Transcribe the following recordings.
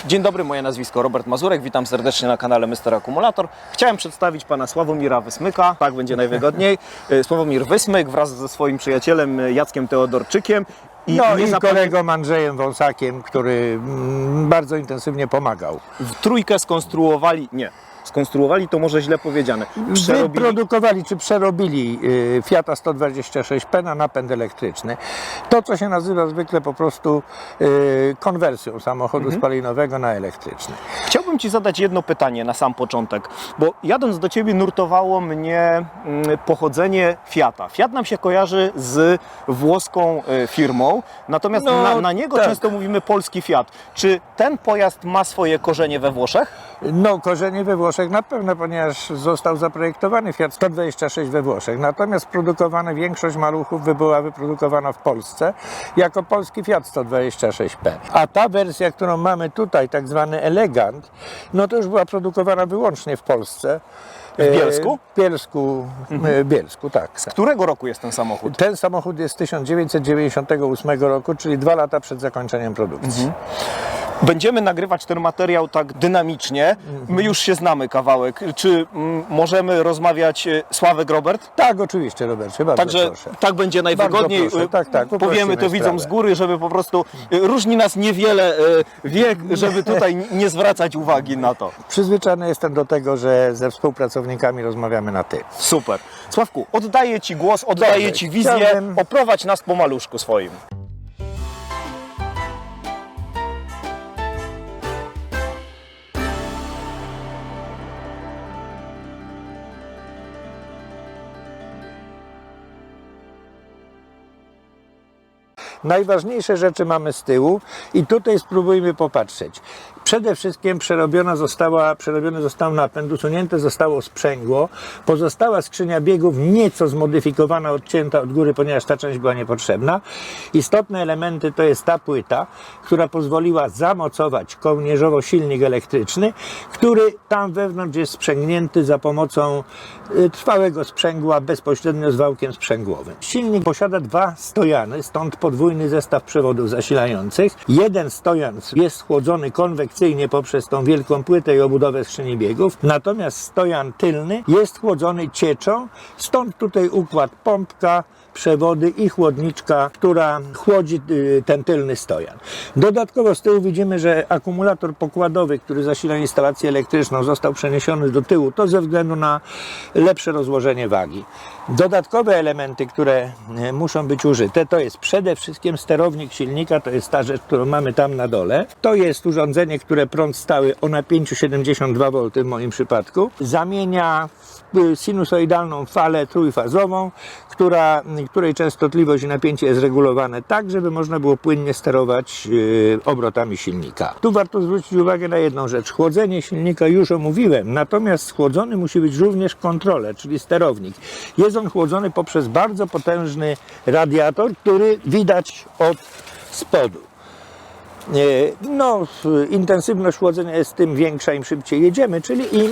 Dzień dobry, moje nazwisko Robert Mazurek, witam serdecznie na kanale Mr. Akumulator. Chciałem przedstawić pana Sławomira Wysmyka, tak będzie najwygodniej. Sławomir Wysmyk wraz ze swoim przyjacielem Jackiem Teodorczykiem I kolegą Andrzejem Wąsakiem, który bardzo intensywnie pomagał. w trójkę skonstruowali to może źle powiedziane. Wyprodukowali czy przerobili Fiata 126P na napęd elektryczny. To, co się nazywa zwykle po prostu konwersją samochodu spalinowego na elektryczny. Chciałbym Ci zadać jedno pytanie na sam początek, bo jadąc do Ciebie nurtowało mnie pochodzenie Fiata. Fiat nam się kojarzy z włoską firmą, natomiast na niego tak. często mówimy polski Fiat. Czy ten pojazd ma swoje korzenie we Włoszech? No, korzenie we Włoszech na pewno, ponieważ został zaprojektowany Fiat 126 we Włoszech. Natomiast większość maluchów była wyprodukowana w Polsce jako polski Fiat 126P. A ta wersja, którą mamy tutaj, tak zwany Elegant, no to już była produkowana wyłącznie w Polsce. W Bielsku? Bielsku, tak. Z którego roku jest ten samochód? Ten samochód jest z 1998 roku, czyli 2 lata przed zakończeniem produkcji. Będziemy nagrywać ten materiał tak dynamicznie. My już się znamy kawałek. Czy możemy rozmawiać Sławek Robert? Tak, oczywiście, Robercie, bardzo Także proszę. tak będzie najwygodniej. Bardzo proszę. Tak, Powiemy to widzom sprawę. z góry, żeby po prostu różni nas niewiele wiek, żeby tutaj nie zwracać uwagi na to. Przyzwyczajony jestem do tego, że ze współpracownikami rozmawiamy na ty. Super. Sławku, oddaję Ci głos, oddaję Dobrze, Ci wizję. chciałbym- Oprowadź nas po maluszku swoim. Najważniejsze rzeczy mamy z tyłu i tutaj spróbujmy popatrzeć. Przede wszystkim przerobiony został napęd, usunięte zostało sprzęgło, pozostała skrzynia biegów nieco zmodyfikowana, odcięta od góry, ponieważ ta część była niepotrzebna. Istotne elementy to jest ta płyta, która pozwoliła zamocować kołnierzowo silnik elektryczny, który tam wewnątrz jest sprzęgnięty za pomocą trwałego sprzęgła bezpośrednio z wałkiem sprzęgłowym. Silnik posiada 2 stojany, stąd podwójny zestaw przewodów zasilających. Jeden stojan jest chłodzony konwekcyjnie poprzez tą wielką płytę i obudowę skrzyni biegów, natomiast stojan tylny jest chłodzony cieczą, stąd tutaj układ pompka, przewody i chłodniczka, która chłodzi ten tylny stojan. Dodatkowo z tyłu widzimy, że akumulator pokładowy, który zasila instalację elektryczną, został przeniesiony do tyłu, to ze względu na lepsze rozłożenie wagi. Dodatkowe elementy, które muszą być użyte, to jest przede wszystkim sterownik silnika, to jest ta rzecz, którą mamy tam na dole. To jest urządzenie, które prąd stały o napięciu 72 V w moim przypadku zamienia sinusoidalną falę trójfazową, której częstotliwość i napięcie jest regulowane tak, żeby można było płynnie sterować obrotami silnika. Tu warto zwrócić uwagę na jedną rzecz. Chłodzenie silnika już omówiłem, natomiast schłodzony musi być również kontroler, czyli sterownik. Jest on chłodzony poprzez bardzo potężny radiator, który widać od spodu. No, intensywność chłodzenia jest tym większa, im szybciej jedziemy, czyli im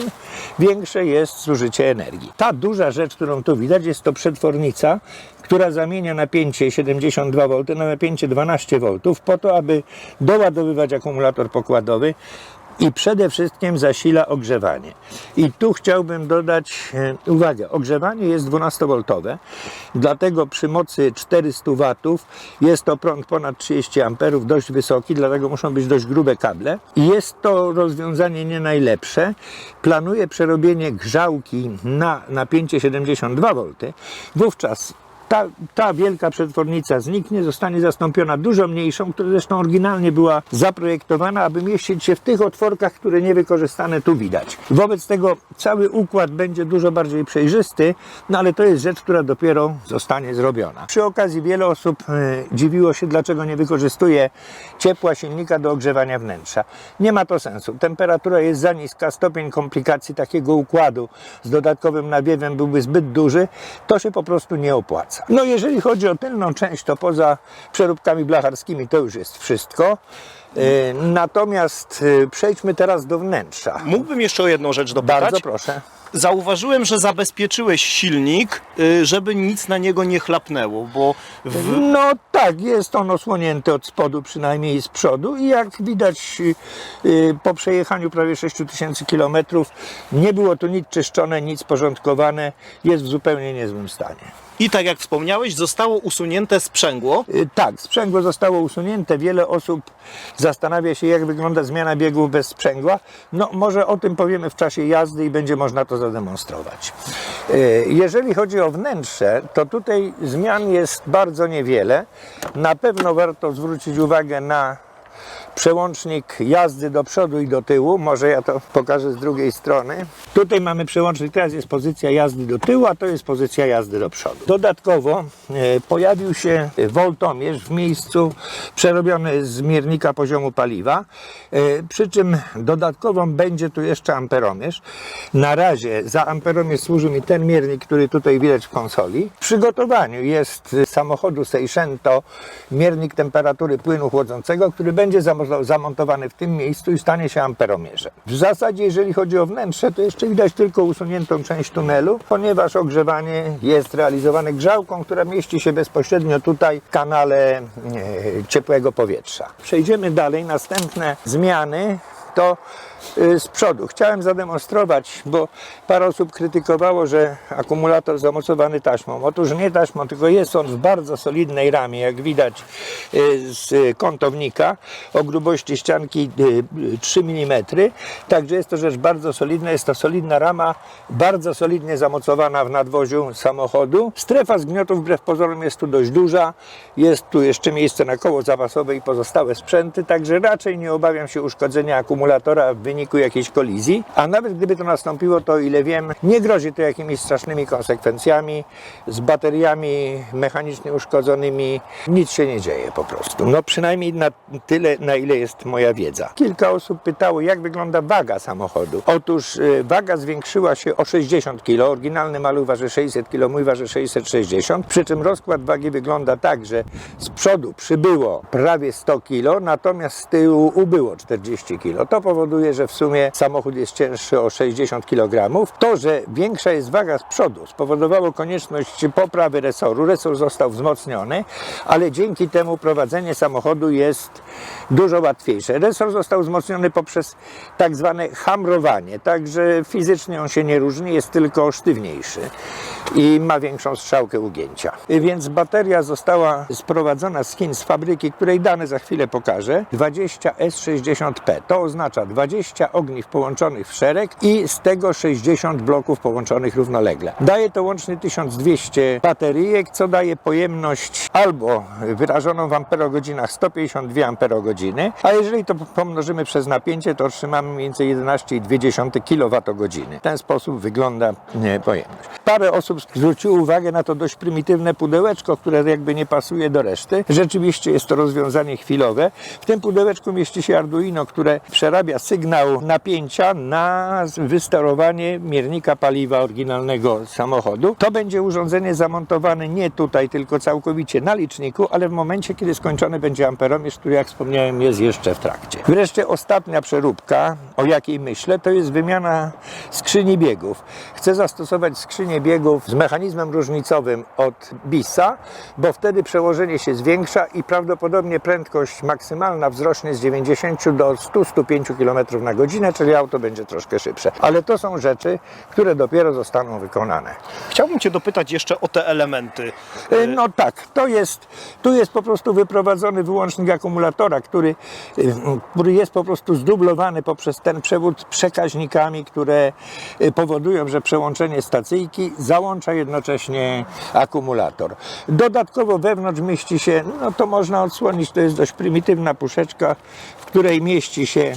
większe jest zużycie energii. Ta duża rzecz, którą tu widać, jest to przetwornica, która zamienia napięcie 72 V na napięcie 12 V po to, aby doładowywać akumulator pokładowy i przede wszystkim zasila ogrzewanie. I tu chciałbym dodać uwagę. Ogrzewanie jest 12V, dlatego przy mocy 400 W jest to prąd ponad 30 A, dość wysoki, dlatego muszą być dość grube kable. I jest to rozwiązanie nie najlepsze. Planuję przerobienie grzałki na napięcie 72 V. Wówczas ta wielka przetwornica zniknie, zostanie zastąpiona dużo mniejszą, która zresztą oryginalnie była zaprojektowana, aby mieścić się w tych otworkach, które niewykorzystane tu widać. Wobec tego cały układ będzie dużo bardziej przejrzysty, no ale to jest rzecz, która dopiero zostanie zrobiona. Przy okazji wiele osób dziwiło się, dlaczego nie wykorzystuje ciepła silnika do ogrzewania wnętrza. Nie ma to sensu. Temperatura jest za niska, stopień komplikacji takiego układu z dodatkowym nawiewem byłby zbyt duży, to się po prostu nie opłaca. No jeżeli chodzi o tylną część, to poza przeróbkami blacharskimi to już jest wszystko. Natomiast przejdźmy teraz do wnętrza. Mógłbym jeszcze o jedną rzecz dopytać? Bardzo proszę. Zauważyłem, że zabezpieczyłeś silnik, żeby nic na niego nie chlapnęło, bo No tak, jest on osłonięty od spodu, przynajmniej z przodu, i jak widać po przejechaniu prawie 6000 km nie było tu nic czyszczone, nic porządkowane, jest w zupełnie niezłym stanie. i tak jak wspomniałeś, zostało usunięte sprzęgło. Tak, sprzęgło zostało usunięte. Wiele osób zastanawia się, jak wygląda zmiana biegów bez sprzęgła. No, może o tym powiemy w czasie jazdy i będzie można to zademonstrować. Jeżeli chodzi o wnętrze, to tutaj zmian jest bardzo niewiele. Na pewno warto zwrócić uwagę na przełącznik jazdy do przodu i do tyłu. Może ja to pokażę z drugiej strony. Tutaj mamy przełącznik, teraz jest pozycja jazdy do tyłu, a to jest pozycja jazdy do przodu. Dodatkowo pojawił się woltomierz w miejscu przerobiony z miernika poziomu paliwa. Przy czym dodatkowo będzie tu jeszcze amperomierz. Na razie za amperomierz służy mi ten miernik, który tutaj widać w konsoli. W przygotowaniu jest z samochodu Seicento miernik temperatury płynu chłodzącego, który będzie zamontowany w tym miejscu i stanie się amperomierzem. W zasadzie, jeżeli chodzi o wnętrze, to jeszcze widać tylko usuniętą część tunelu, ponieważ ogrzewanie jest realizowane grzałką, która mieści się bezpośrednio tutaj w kanale ciepłego powietrza. Przejdziemy dalej. Następne zmiany to z przodu. Chciałem zademonstrować, bo parę osób krytykowało, że akumulator zamocowany taśmą. Otóż nie taśmą, tylko jest on w bardzo solidnej ramie, jak widać z kątownika, o grubości ścianki 3 mm. Także jest to rzecz bardzo solidna. Jest to solidna rama, bardzo solidnie zamocowana w nadwoziu samochodu. Strefa zgniotu wbrew pozorom jest tu dość duża. Jest tu jeszcze miejsce na koło zapasowe i pozostałe sprzęty, także raczej nie obawiam się uszkodzenia akumulatora w wyniku jakiejś kolizji, a nawet gdyby to nastąpiło, to o ile wiem, nie grozi to jakimiś strasznymi konsekwencjami. Z bateriami mechanicznie uszkodzonymi nic się nie dzieje po prostu. No przynajmniej na tyle, na ile jest moja wiedza. Kilka osób pytało, jak wygląda waga samochodu. Otóż waga zwiększyła się o 60 kg. Oryginalny maluch waży 600 kg, mój waży 660. Przy czym rozkład wagi wygląda tak, że z przodu przybyło prawie 100 kg, natomiast z tyłu ubyło 40 kg. To powoduje, że w sumie samochód jest cięższy o 60 kg. To, że większa jest waga z przodu, spowodowało konieczność poprawy resoru. Resor został wzmocniony, ale dzięki temu prowadzenie samochodu jest dużo łatwiejsze. Resor został wzmocniony poprzez tak zwane hamrowanie, także fizycznie on się nie różni, jest tylko sztywniejszy i ma większą strzałkę ugięcia. Więc bateria została sprowadzona z Chin, z fabryki, której dane za chwilę pokażę. 20S60P. To oznacza 20 ogniw połączonych w szereg i z tego 60 bloków połączonych równolegle. Daje to łącznie 1200 bateryjek, co daje pojemność albo wyrażoną w amperogodzinach 152 amperogodziny, a jeżeli to pomnożymy przez napięcie, to otrzymamy mniej więcej 11,2 kWh. W ten sposób wygląda pojemność. Parę osób zwróciło uwagę na to dość prymitywne pudełeczko, które jakby nie pasuje do reszty. Rzeczywiście jest to rozwiązanie chwilowe. W tym pudełeczku mieści się Arduino, które przerabia sygnał napięcia na wysterowanie miernika paliwa oryginalnego samochodu. To będzie urządzenie zamontowane nie tutaj, tylko całkowicie na liczniku, ale w momencie, kiedy skończony będzie amperomierz, który, jak wspomniałem, jest jeszcze w trakcie. Wreszcie ostatnia przeróbka, o jakiej myślę, to jest wymiana skrzyni biegów. Chcę zastosować skrzynię biegów z mechanizmem różnicowym od BIS-a, bo wtedy przełożenie się zwiększa i prawdopodobnie prędkość maksymalna wzrośnie z 90 do 100-105 km na godzinę, czyli auto będzie troszkę szybsze. Ale to są rzeczy, które dopiero zostaną wykonane. Chciałbym Cię dopytać jeszcze o te elementy. No tak, tu jest po prostu wyprowadzony wyłącznik akumulatora, który jest po prostu zdublowany poprzez ten przewód przekaźnikami, które powodują, że przełączenie stacyjki załącza jednocześnie akumulator. Dodatkowo wewnątrz mieści się, no to można odsłonić, to jest dość prymitywna puszeczka, w której mieści się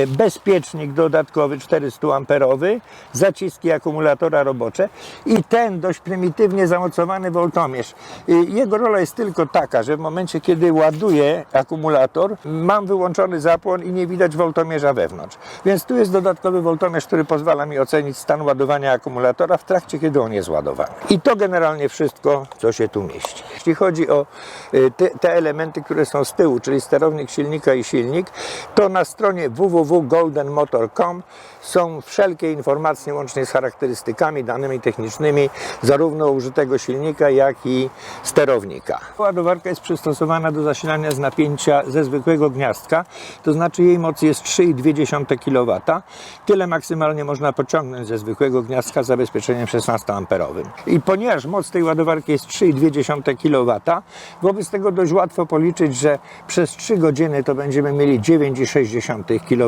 bezpiecznik dodatkowy 400 amperowy, zaciski akumulatora robocze i ten dość prymitywnie zamocowany woltomierz. Jego rola jest tylko taka, że w momencie, kiedy ładuję akumulator, mam wyłączony zapłon i nie widać woltomierza wewnątrz. Więc tu jest dodatkowy woltomierz, który pozwala mi ocenić stan ładowania akumulatora w trakcie, kiedy on jest ładowany. I to generalnie wszystko, co się tu mieści. Jeśli chodzi o te elementy, które są z tyłu, czyli sterownik silnika i silnik, to na stronie www.goldenmotor.com są wszelkie informacje łącznie z charakterystykami, danymi technicznymi zarówno użytego silnika, jak i sterownika. Ładowarka jest przystosowana do zasilania z napięcia ze zwykłego gniazdka, to znaczy jej moc jest 3,2 kW. Tyle maksymalnie można pociągnąć ze zwykłego gniazdka z zabezpieczeniem 16-amperowym. I ponieważ moc tej ładowarki jest 3,2 kW, wobec tego dość łatwo policzyć, że przez 3 godziny to będziemy mieli 9,6 kWh,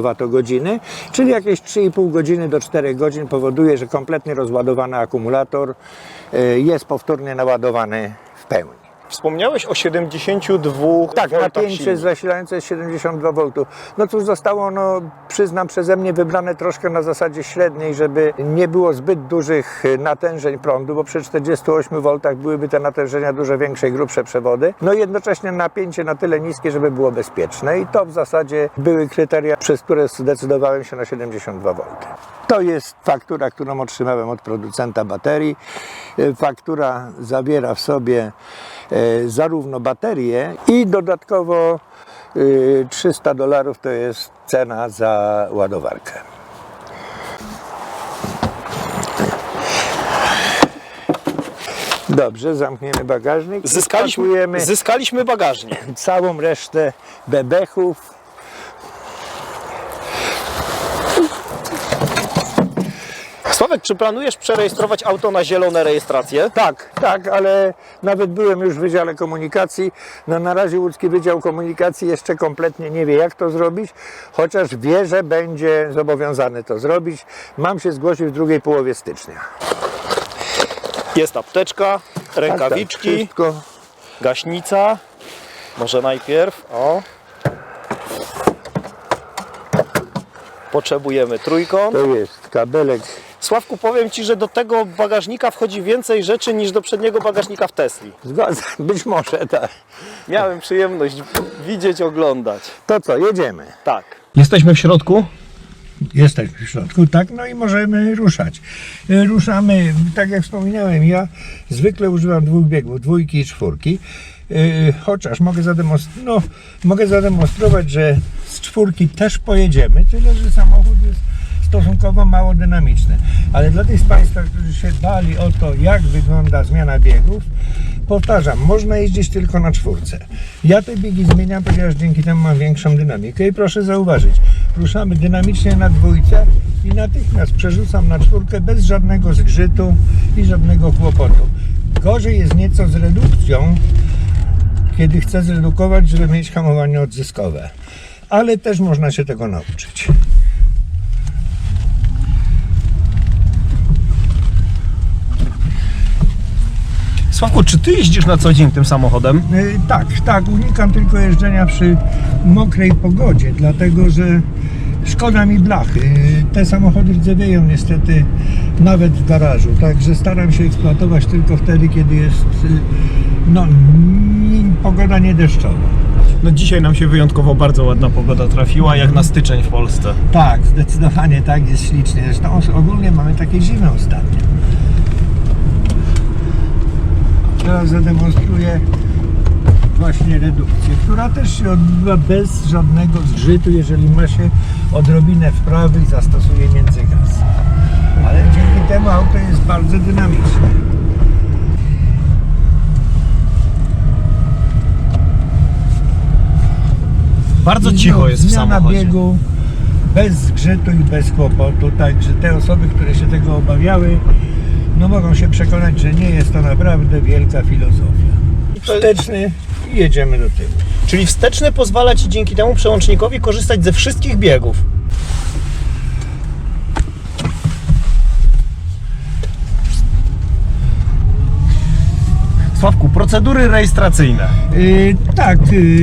czyli jakieś 3,5 godziny do 4 godzin powoduje, że kompletnie rozładowany akumulator jest powtórnie naładowany w pełni. Wspomniałeś o 72 Tak, voltach napięcie silnika. zasilające jest 72 V. No cóż, zostało ono, przyznam, przeze mnie wybrane troszkę na zasadzie średniej, żeby nie było zbyt dużych natężeń prądu, bo przy 48 V byłyby te natężenia dużo większe i grubsze przewody. No i jednocześnie napięcie na tyle niskie, żeby było bezpieczne i to w zasadzie były kryteria, przez które zdecydowałem się na 72 V. To jest faktura, którą otrzymałem od producenta baterii. Faktura zawiera w sobie zarówno baterię i dodatkowo $300 to jest cena za ładowarkę. Dobrze, zamkniemy bagażnik. Zyskaliśmy bagażnik. Całą resztę bebechów. Sławek, czy planujesz przerejestrować auto na zielone rejestracje? Tak, ale nawet byłem już w Wydziale Komunikacji. No, na razie Łódzki Wydział Komunikacji jeszcze kompletnie nie wie, jak to zrobić, chociaż wie, że będzie zobowiązany to zrobić. Mam się zgłosić w drugiej połowie stycznia. Jest apteczka, rękawiczki, Tak, wszystko. gaśnica. Może najpierw, o. Potrzebujemy trójkąt. To jest kabelek. Sławku, powiem Ci, że do tego bagażnika wchodzi więcej rzeczy niż do przedniego bagażnika w Tesli. Zgoda, być może tak. Miałem przyjemność widzieć, oglądać. To co, jedziemy? Tak. Jesteśmy w środku. Jesteśmy w środku, tak, no i możemy ruszać. Ruszamy, tak jak wspominałem, ja zwykle używam 2 biegów, 2 i 4. Chociaż mogę zademonstrować, że z 4 też pojedziemy, tyle że samochód jest stosunkowo mało dynamiczny. Ale dla tych z Państwa, którzy się bali o to, jak wygląda zmiana biegów, powtarzam, można jeździć tylko na 4. Ja te biegi zmieniam, ponieważ dzięki temu mam większą dynamikę i proszę zauważyć, ruszamy dynamicznie na 2 i natychmiast przerzucam na 4 bez żadnego zgrzytu i żadnego kłopotu. Gorzej jest nieco z redukcją, kiedy chcę zredukować, żeby mieć hamowanie odzyskowe. Ale też można się tego nauczyć. Sławku, czy Ty jeździsz na co dzień tym samochodem? Tak, unikam tylko jeżdżenia przy mokrej pogodzie, dlatego że szkoda mi blachy. Te samochody rdzewieją niestety nawet w garażu, także staram się eksploatować tylko wtedy, kiedy jest pogoda niedeszczowa. No dzisiaj nam się wyjątkowo bardzo ładna pogoda trafiła, jak na styczeń w Polsce. Tak, zdecydowanie tak, jest ślicznie. Zresztą ogólnie mamy takie zimy ostatnio. Teraz zademonstruję właśnie redukcję, która też się odbywa bez żadnego zgrzytu, jeżeli ma się odrobinę wprawy i zastosuje międzygaz. Ale dzięki temu auto jest bardzo dynamiczne. Bardzo cicho jest w Zmiana samochodzie. biegu bez zgrzytu i bez kłopotu, także te osoby, które się tego obawiały, no mogą się przekonać, że nie jest to naprawdę wielka filozofia. Wsteczny i jedziemy do tyłu. Czyli wsteczny pozwala Ci dzięki temu przełącznikowi korzystać ze wszystkich biegów. Sławku, procedury rejestracyjne. Tak,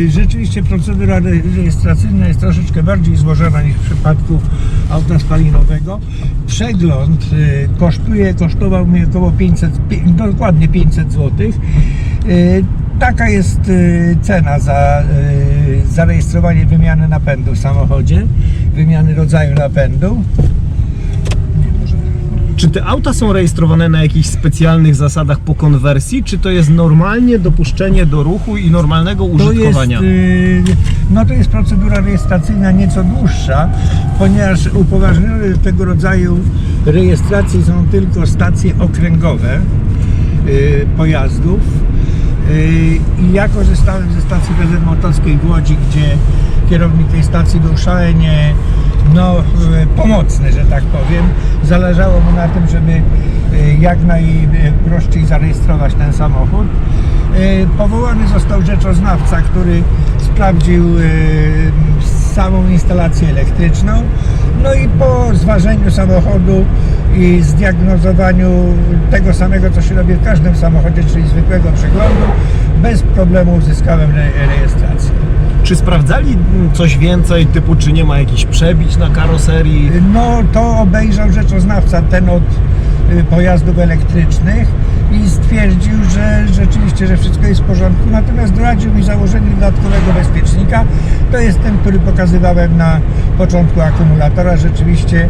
rzeczywiście procedura rejestracyjna jest troszeczkę bardziej złożona niż w przypadku auta spalinowego. Przegląd kosztował mnie około dokładnie 500 zł. Taka jest cena za zarejestrowanie wymiany napędu w samochodzie, wymiany rodzaju napędu. Czy te auta są rejestrowane na jakichś specjalnych zasadach po konwersji, czy to jest normalnie dopuszczenie do ruchu i normalnego użytkowania? To jest procedura rejestracyjna nieco dłuższa, ponieważ upoważnione do tego rodzaju rejestracji są tylko stacje okręgowe pojazdów. I ja korzystałem ze stacji PZ Motorskiej w Łodzi, gdzie kierownik tej stacji był szalenie pomocny, że tak powiem. Zależało mu na tym, żeby jak najprościej zarejestrować ten samochód. Powołany został rzeczoznawca, który sprawdził samą instalację elektryczną. No i po zważeniu samochodu i zdiagnozowaniu tego samego, co się robi w każdym samochodzie, czyli zwykłego przeglądu, bez problemu uzyskałem rejestrację. Czy sprawdzali coś więcej, typu czy nie ma jakichś przebić na karoserii? No to obejrzał rzeczoznawca ten od pojazdów elektrycznych i stwierdził, że rzeczywiście, że wszystko jest w porządku, natomiast doradził mi założenie dodatkowego bezpiecznika. To jest ten, który pokazywałem na początku akumulatora, rzeczywiście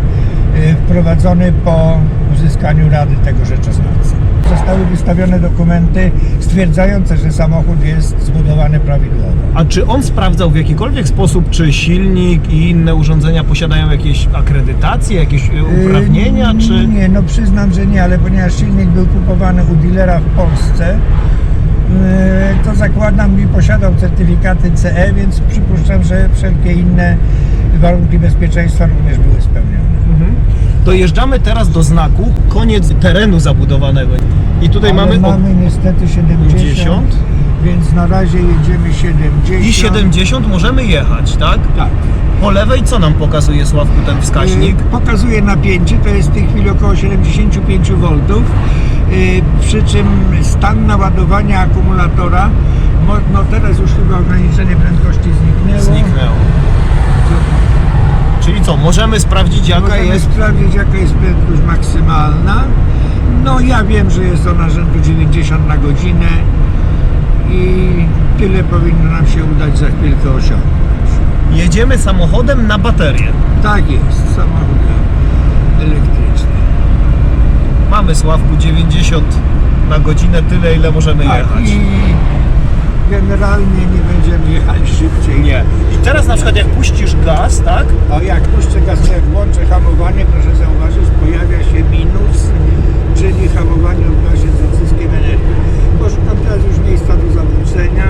wprowadzony po uzyskaniu rady tego rzeczoznawcy. Zostały wystawione dokumenty stwierdzające, że samochód jest zbudowany prawidłowo. A czy on sprawdzał w jakikolwiek sposób, czy silnik i inne urządzenia posiadają jakieś akredytacje, jakieś uprawnienia, czy... Nie, przyznam, że nie, ale ponieważ silnik był kupowany u dealera w Polsce, to zakładam i posiadał certyfikaty CE, więc przypuszczam, że wszelkie inne warunki bezpieczeństwa również były spełnione. Dojeżdżamy teraz do znaku, koniec terenu zabudowanego. I tutaj mamy niestety 70, więc na razie jedziemy 70. I 70 możemy jechać, tak? Tak. Po lewej co nam pokazuje, Sławku, ten wskaźnik? Pokazuje napięcie, to jest w tej chwili około 75 V, przy czym stan naładowania akumulatora, teraz już chyba ograniczenie prędkości zniknęło. Czyli co, możemy sprawdzić jaka jest prędkość maksymalna. No ja wiem, że jest ona rzędu 90 na godzinę i tyle powinno nam się udać za chwilkę osiągnąć. Jedziemy samochodem na baterię. Tak jest, samochodem elektrycznym. Mamy, Sławku, 90 na godzinę, tyle ile możemy jechać. I generalnie nie będziemy jechać szybciej. Nie. I teraz na przykład jak puścisz gaz, tak? A jak puszczę gaz, jak włączę hamowanie, proszę zauważyć, pojawia się minus, czyli hamowanie w gazie z odzyskiem energii. Poszukam teraz już miejsca do zawrócenia,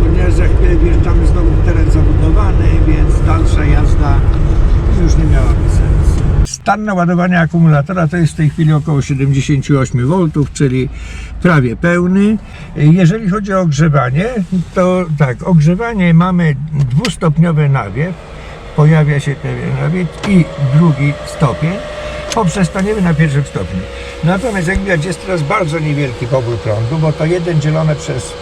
ponieważ za chwilę wjeżdżamy znowu w teren zabudowany, więc dalsza jazda już nie miałaby sensu. Stan naładowania akumulatora to jest w tej chwili około 78 V, czyli prawie pełny. Jeżeli chodzi o ogrzewanie, to tak, ogrzewanie mamy dwustopniowy nawiew, pojawia się pewien nawiew i drugi stopień, poprzestaniemy na pierwszym stopniu. Natomiast jak widać, jest teraz bardzo niewielki pobór prądu, bo to 1 dzielone przez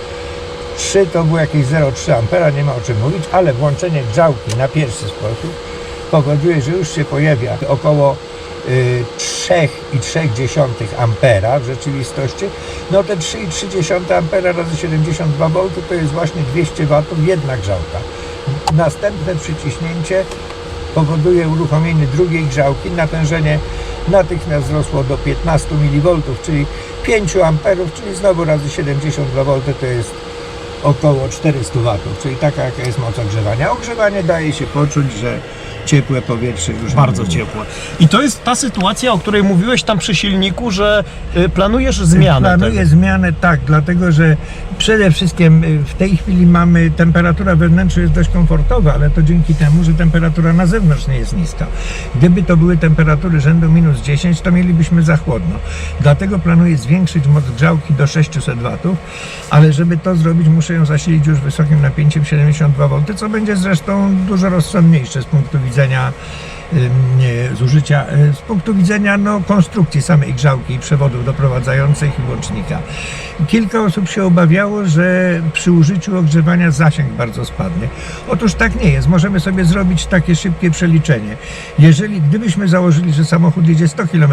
3 to było jakieś 0,3 A, nie ma o czym mówić, ale włączenie grzałki na pierwszy sposób powoduje, że już się pojawia około 3,3 ampera w rzeczywistości. No te 3,3 ampera razy 72 V to jest właśnie 200 W jedna grzałka. Następne przyciśnięcie powoduje uruchomienie drugiej grzałki. Natężenie natychmiast wzrosło do 15 mV, czyli 5 amperów, czyli znowu razy 72 V to jest około 400 W, czyli taka jaka jest moc ogrzewania. Ogrzewanie daje się poczuć, że ciepłe powietrze już bardzo ciepłe. I to jest ta sytuacja, o której mówiłeś tam przy silniku, że planujesz zmianę. Planuję zmianę, tak, dlatego że przede wszystkim w tej chwili mamy, temperatura wewnętrzna jest dość komfortowa, ale to dzięki temu, że temperatura na zewnątrz nie jest niska. Gdyby to były temperatury rzędu minus 10, to mielibyśmy za chłodno. Dlatego planuję zwiększyć moc grzałki do 600 W, ale żeby to zrobić, muszę ją zasilić już wysokim napięciem 72 V, co będzie zresztą dużo rozsądniejsze z punktu widzenia zużycia z punktu widzenia konstrukcji samej grzałki, przewodów doprowadzających i łącznika. Kilka osób się obawiało, że przy użyciu ogrzewania zasięg bardzo spadnie. Otóż tak nie jest. Możemy sobie zrobić takie szybkie przeliczenie. Gdybyśmy założyli, że samochód jedzie 100 km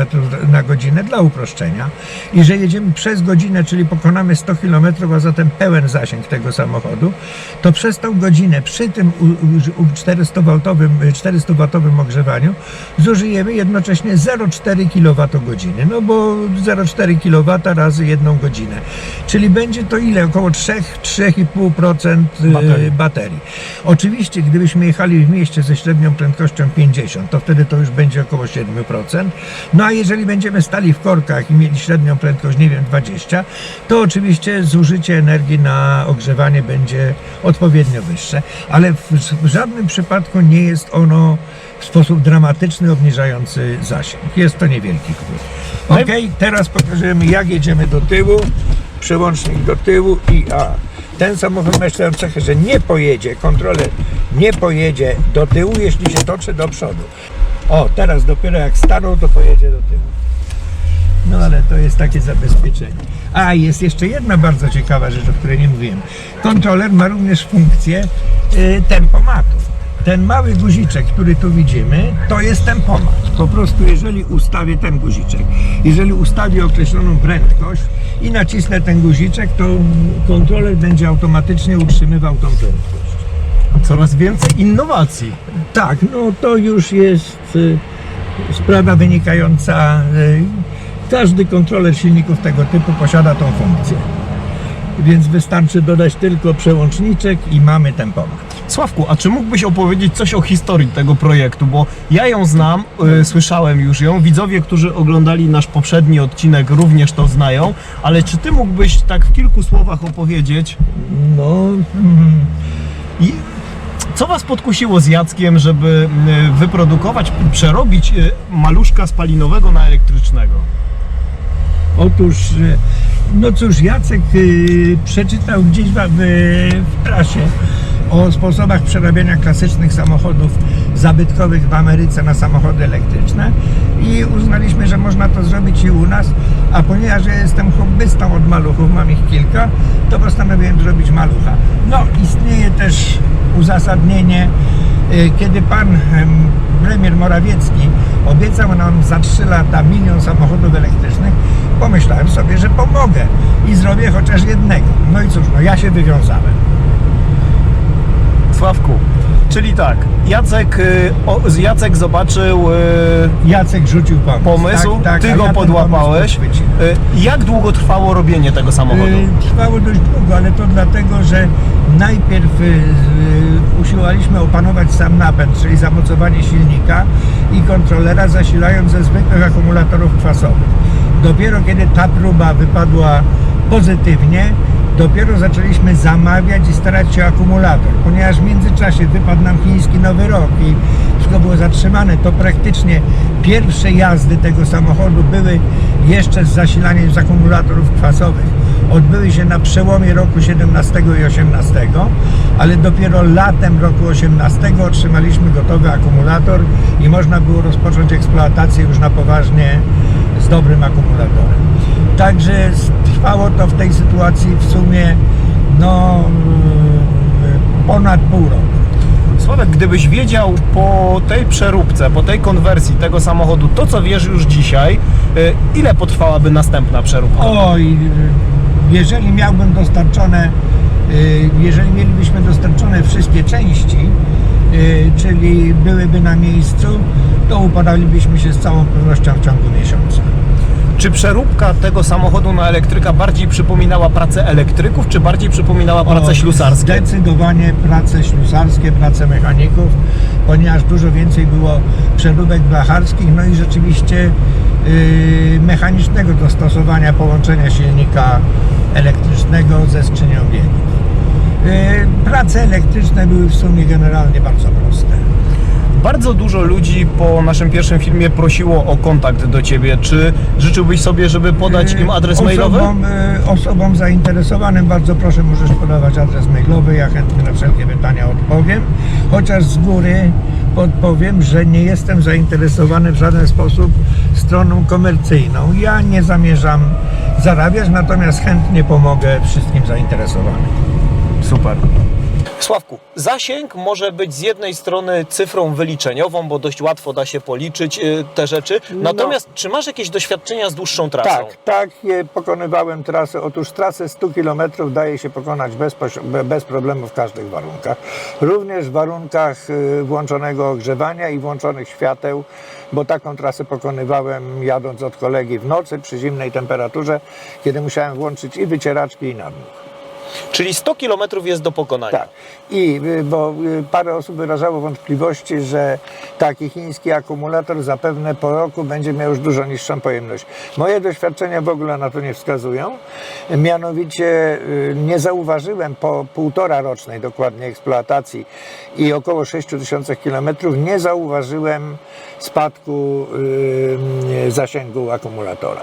na godzinę dla uproszczenia i że jedziemy przez godzinę, czyli pokonamy 100 km, a zatem pełen zasięg tego samochodu, to przez tą godzinę przy tym 400-watowym ogrzewaniu zużyjemy jednocześnie 0,4 kWh, no bo 0,4 kW razy 1 godzinę. Czyli będzie to ile? Około 3-3,5% baterii. Oczywiście, gdybyśmy jechali w mieście ze średnią prędkością 50, to wtedy to już będzie około 7%. No a jeżeli będziemy stali w korkach i mieli średnią prędkość, nie wiem, 20, to oczywiście zużycie energii na ogrzewanie będzie odpowiednio wyższe, ale w żadnym przypadku nie jest ono w sposób dramatyczny obniżający zasięg. Jest to niewielki wpływ. Ok, teraz pokażemy, jak jedziemy do tyłu. Przełącznik do tyłu i ten samochód ma tę cechę, że nie pojedzie, kontroler nie pojedzie do tyłu, jeśli się toczy do przodu. Teraz dopiero jak stanął, to pojedzie do tyłu. No ale to jest takie zabezpieczenie. Jest jeszcze jedna bardzo ciekawa rzecz, o której nie mówiłem. Kontroler ma również funkcję tempomatu. Ten mały guziczek, który tu widzimy, to jest tempomat. Po prostu jeżeli ustawię ten guziczek, jeżeli ustawię określoną prędkość i nacisnę ten guziczek, to kontroler będzie automatycznie utrzymywał tą prędkość. Coraz więcej innowacji. Tak, to już jest sprawa wynikająca. Każdy kontroler silników tego typu posiada tą funkcję. Więc wystarczy dodać tylko przełączniczek i mamy tempomat. Sławku, a czy mógłbyś opowiedzieć coś o historii tego projektu? Bo ja ją znam, słyszałem już ją, widzowie, którzy oglądali nasz poprzedni odcinek, również to znają, ale czy ty mógłbyś tak w kilku słowach opowiedzieć? I co was podkusiło z Jackiem, żeby wyprodukować, przerobić maluszka spalinowego na elektrycznego? Otóż, cóż, Jacek przeczytał gdzieś w prasie o sposobach przerabiania klasycznych samochodów zabytkowych w Ameryce na samochody elektryczne i uznaliśmy, że można to zrobić i u nas, a ponieważ ja jestem hobbystą od maluchów, mam ich kilka, to postanowiłem zrobić malucha. Istnieje też uzasadnienie, kiedy pan premier Morawiecki obiecał nam za 3 lata 1 000 000 samochodów elektrycznych, pomyślałem sobie, że pomogę i zrobię chociaż jednego. No i cóż, ja się wywiązałem. Sławku, czyli tak, Jacek zobaczył... Jacek rzucił pomysł, ty go podłapałeś. Jak długo trwało robienie tego samochodu? Trwało dość długo, ale to dlatego, że najpierw usiłowaliśmy opanować sam napęd, czyli zamocowanie silnika i kontrolera, zasilając ze zwykłych akumulatorów kwasowych. Dopiero kiedy ta próba wypadła pozytywnie, dopiero zaczęliśmy zamawiać i starać się o akumulator. Ponieważ w międzyczasie wypadł nam chiński Nowy Rok i wszystko było zatrzymane, to praktycznie pierwsze jazdy tego samochodu były jeszcze z zasilaniem z akumulatorów kwasowych. Odbyły się na przełomie roku 17 i 18, ale dopiero latem roku 18 otrzymaliśmy gotowy akumulator i można było rozpocząć eksploatację już na poważnie z dobrym akumulatorem. Także trwało to w tej sytuacji w sumie ponad pół roku. Sławek, gdybyś wiedział po tej przeróbce, po tej konwersji tego samochodu, to co wiesz już dzisiaj, ile potrwałaby następna przeróbka? Jeżeli mielibyśmy dostarczone wszystkie części, czyli byłyby na miejscu, to upadalibyśmy się z całą pewnością w ciągu miesiąca. Czy przeróbka tego samochodu na elektryka bardziej przypominała pracę elektryków, czy bardziej przypominała pracę ślusarskie? Zdecydowanie prace ślusarskie, prace mechaników, ponieważ dużo więcej było przeróbek blacharskich, i rzeczywiście mechanicznego dostosowania połączenia silnika elektrycznego ze skrzynią biegów. Prace elektryczne były w sumie generalnie bardzo proste. Bardzo dużo ludzi po naszym pierwszym filmie prosiło o kontakt do Ciebie. Czy życzyłbyś sobie, żeby podać im adres mailowy? Osobom zainteresowanym bardzo proszę, możesz podawać adres mailowy, ja chętnie na wszelkie pytania odpowiem. Chociaż z góry odpowiem, że nie jestem zainteresowany w żaden sposób stroną komercyjną. Ja nie zamierzam zarabiać, natomiast chętnie pomogę wszystkim zainteresowanym. Super. Sławku, zasięg może być z jednej strony cyfrą wyliczeniową, bo dość łatwo da się policzyć te rzeczy. Natomiast czy masz jakieś doświadczenia z dłuższą trasą? Tak, pokonywałem trasę. Otóż trasę 100 km daje się pokonać bez problemu w każdych warunkach. Również w warunkach włączonego ogrzewania i włączonych świateł, bo taką trasę pokonywałem jadąc od kolegi w nocy przy zimnej temperaturze, kiedy musiałem włączyć i wycieraczki, i nadmuch. Czyli 100 km jest do pokonania. Tak. Bo parę osób wyrażało wątpliwości, że taki chiński akumulator zapewne po roku będzie miał już dużo niższą pojemność. Moje doświadczenia w ogóle na to nie wskazują. Mianowicie nie zauważyłem po 1,5 rocznej dokładnie eksploatacji i około 6000 km nie zauważyłem spadku zasięgu akumulatora.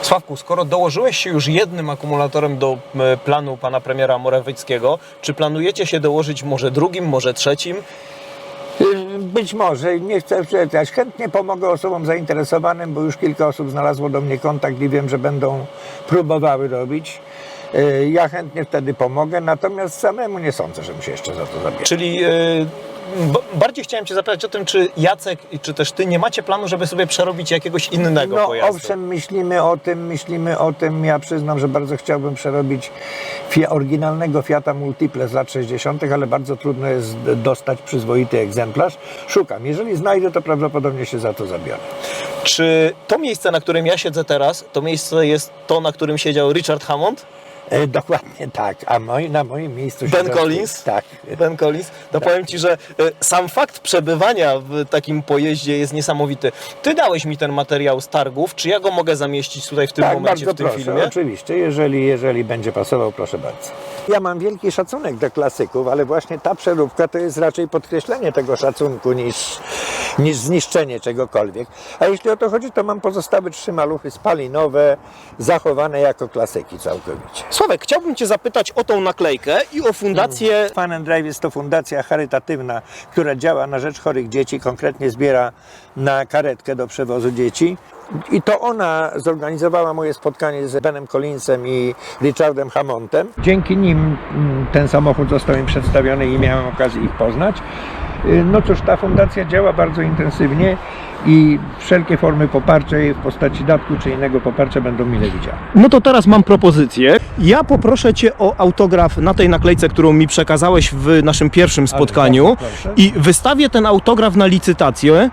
Sławku, skoro dołożyłeś się już jednym akumulatorem do planu pana premiera Morawieckiego, czy planujecie się dołożyć może drugim, może trzecim? Być może, nie chcę przeczytać. Chętnie pomogę osobom zainteresowanym, bo już kilka osób znalazło do mnie kontakt i wiem, że będą próbowały robić. Ja chętnie wtedy pomogę, natomiast samemu nie sądzę, żebym się jeszcze za to zabierał. Czyli bardziej chciałem cię zapytać o tym, czy Jacek, czy też ty nie macie planu, żeby sobie przerobić jakiegoś innego pojazdu? Owszem, myślimy o tym. Ja przyznam, że bardzo chciałbym przerobić oryginalnego Fiata Multiple z lat 60., ale bardzo trudno jest dostać przyzwoity egzemplarz. Szukam. Jeżeli znajdę, to prawdopodobnie się za to zabiorę. Czy to miejsce, na którym ja siedzę teraz, to miejsce jest to, na którym siedział Richard Hammond? Dokładnie tak, a na moim miejscu Ben Collins? Tak. Ben Collins? To powiem ci, że sam fakt przebywania w takim pojeździe jest niesamowity. Ty dałeś mi ten materiał z targów, czy ja go mogę zamieścić tutaj w tym momencie, bardzo w tym proszę, filmie? Oczywiście, jeżeli będzie pasował, proszę bardzo. Ja mam wielki szacunek do klasyków, ale właśnie ta przeróbka to jest raczej podkreślenie tego szacunku niż zniszczenie czegokolwiek. A jeśli o to chodzi, to mam pozostałe 3 maluchy spalinowe, zachowane jako klasyki całkowicie. Sławek, chciałbym cię zapytać o tą naklejkę i o fundację... Fun and Drive jest to fundacja charytatywna, która działa na rzecz chorych dzieci, konkretnie zbiera na karetkę do przewozu dzieci. I to ona zorganizowała moje spotkanie z Benem Collinsem i Richardem Hammondem. Dzięki nim ten samochód został im przedstawiony i miałem okazję ich poznać. No cóż, ta fundacja działa bardzo intensywnie i wszelkie formy poparcia jej w postaci datku czy innego poparcia będą mile widziane. No to teraz mam propozycję. Ja poproszę cię o autograf na tej naklejce, którą mi przekazałeś w naszym pierwszym spotkaniu i wystawię ten autograf na licytację.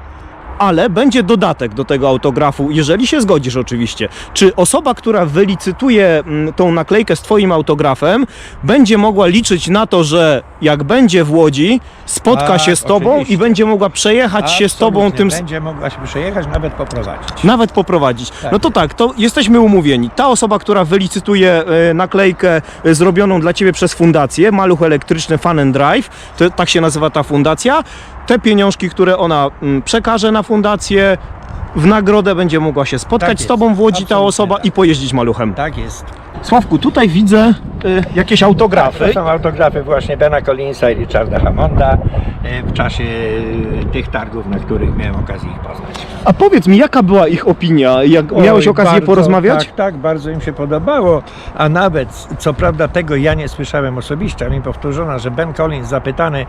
Ale będzie dodatek do tego autografu, jeżeli się zgodzisz oczywiście. Czy osoba, która wylicytuje tą naklejkę z twoim autografem, będzie mogła liczyć na to, że jak będzie w Łodzi, spotka się z tobą oczywiście. I będzie mogła przejechać się z tobą tym... Będzie mogła się przejechać, nawet poprowadzić. Nawet poprowadzić. Tak. No to tak, to jesteśmy umówieni. Ta osoba, która wylicytuje naklejkę zrobioną dla ciebie przez fundację, maluch elektryczny Fun and Drive, to, tak się nazywa ta fundacja, te pieniążki, które ona przekaże na fundację, w nagrodę będzie mogła się spotkać Tak z jest. tobą w Łodzi ta Absolutnie osoba tak. i pojeździć maluchem. Tak jest. Sławku, tutaj widzę jakieś autografy. To są autografy właśnie Bena Collinsa i Richarda Hammonda w czasie tych targów, na których miałem okazję ich poznać. A powiedz mi, jaka była ich opinia? Jak miałeś okazję bardzo, porozmawiać? Tak, bardzo im się podobało, a nawet, co prawda tego ja nie słyszałem osobiście, ale mi powtórzono, że Ben Collins zapytany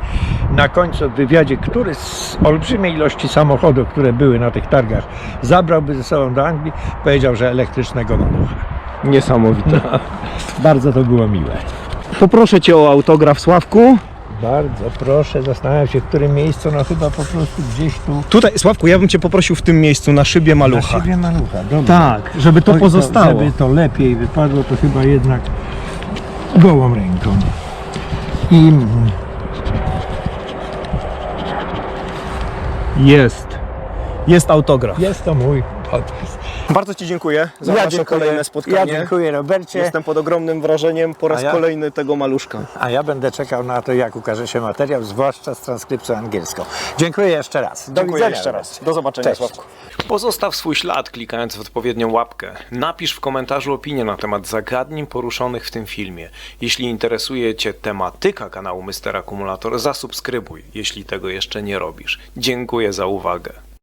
na końcu w wywiadzie, który z olbrzymiej ilości samochodów, które były na tych targach, zabrałby ze sobą do Anglii, powiedział, że elektrycznego malucha. Niesamowite. Bardzo to było miłe. Poproszę cię o autograf, Sławku. Bardzo proszę, zastanawiam się, w którym miejscu, no chyba po prostu gdzieś tu. Tutaj, Sławku, ja bym cię poprosił w tym miejscu, na szybie malucha. Na szybie malucha, dobrze. Tak, żeby to Oj, pozostało. Żeby to lepiej wypadło, to chyba jednak gołą ręką. I Jest autograf. jest to mój podpis. Bardzo Ci dziękuję za Ja nasze dziękuję. kolejne spotkanie. Ja dziękuję, Robercie. Jestem pod ogromnym wrażeniem po raz A ja? kolejny tego maluszka. A ja będę czekał na to, jak ukaże się materiał, zwłaszcza z transkrypcją angielską. Dziękuję jeszcze raz. Do Dziękuję widzenia, jeszcze raz. Robercie. Do zobaczenia, Cześć. Sławku. Pozostaw swój ślad klikając w odpowiednią łapkę. Napisz w komentarzu opinię na temat zagadnień poruszonych w tym filmie. Jeśli interesuje Cię tematyka kanału Mr. Akumulator, zasubskrybuj, jeśli tego jeszcze nie robisz. Dziękuję za uwagę.